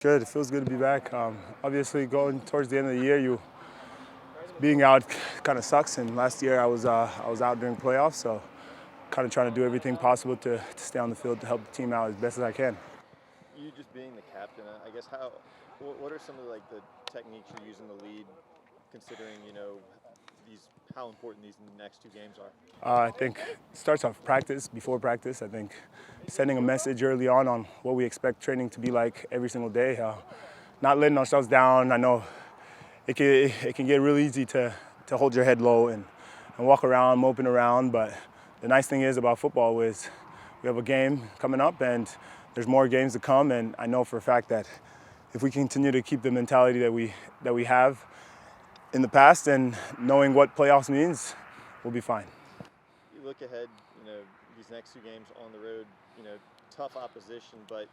Good. It feels good to be back. Obviously, going towards the end of the year, being out kind of sucks. And last year, I was out during playoffs, so kind of trying to do everything possible to stay on the field to help the team out as best as I can. You just being the captain, I guess what are some of the techniques you're using to lead, considering how important these next two games are? I think it starts off practice, before practice. I think sending a message early on what we expect training to be like every single day. Not letting ourselves down. I know it can get really easy to hold your head low and walk around, moping around. But the nice thing is about football is we have a game coming up and there's more games to come. And I know for a fact that if we continue to keep the mentality that we have in the past and knowing what playoffs means, we'll be fine. You look ahead, these next two games on the road, tough opposition, but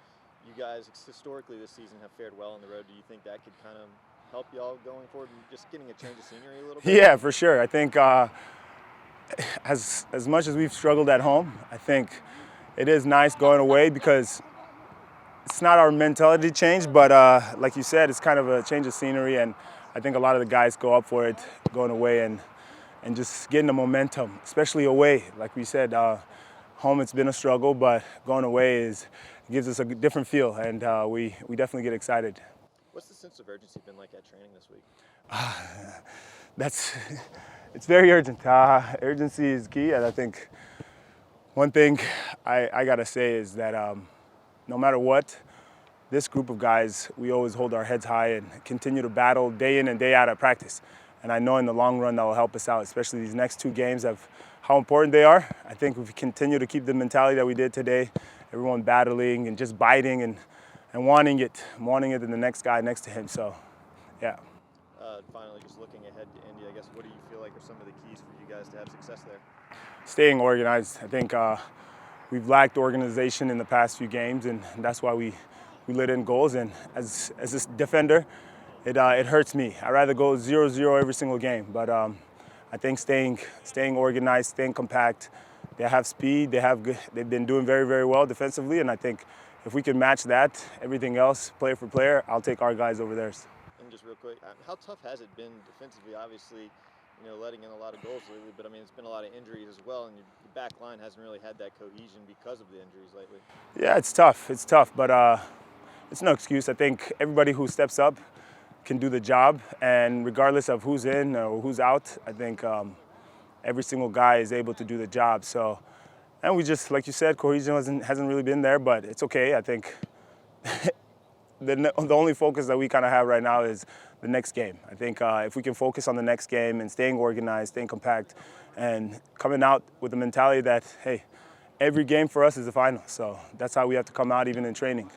you guys historically this season have fared well on the road. Do you think that could kind of help y'all going forward and just getting a change of scenery a little bit? Yeah, for sure. I think as much as we've struggled at home, I think it is nice going away because it's not our mentality change, but like you said, it's kind of a change of scenery, and I think a lot of the guys go up for it going away and just getting the momentum, especially away. Like we said, home it's been a struggle, but going away gives us a different feel, and we definitely get excited. What's the sense of urgency been like at training this week? It's very urgent. Urgency is key, and I think one thing I gotta say is that no matter what, this group of guys, we always hold our heads high and continue to battle day in and day out at practice. And I know in the long run that will help us out, especially these next two games of how important they are. I think if we continue to keep the mentality that we did today, everyone battling and just biting and wanting it in the next guy next to him. So, yeah. Finally, just looking ahead to Indy, I guess, what do you feel like are some of the keys for you guys to have success there? Staying organized. I think we've lacked organization in the past few games, and that's why we let in goals. And as this defender, it hurts me. I'd rather go 0-0 every single game. But I think staying organized, staying compact. They have speed. They've been doing very, very well defensively, and I think if we can match that, everything else, player for player, I'll take our guys over theirs. And just real quick, how tough has it been defensively? Obviously, letting in a lot of goals lately, but I mean, it's been a lot of injuries as well, and your back line hasn't really had that cohesion because of the injuries lately. Yeah, it's tough. It's tough, but it's no excuse. I think everybody who steps up can do the job, and regardless of who's in or who's out, I think every single guy is able to do the job. So, and we just, like you said, cohesion hasn't really been there, but it's okay. I think the only focus that we kind of have right now is the next game. I think if we can focus on the next game and staying organized, staying compact, and coming out with the mentality that, hey, every game for us is a final. So that's how we have to come out even in training.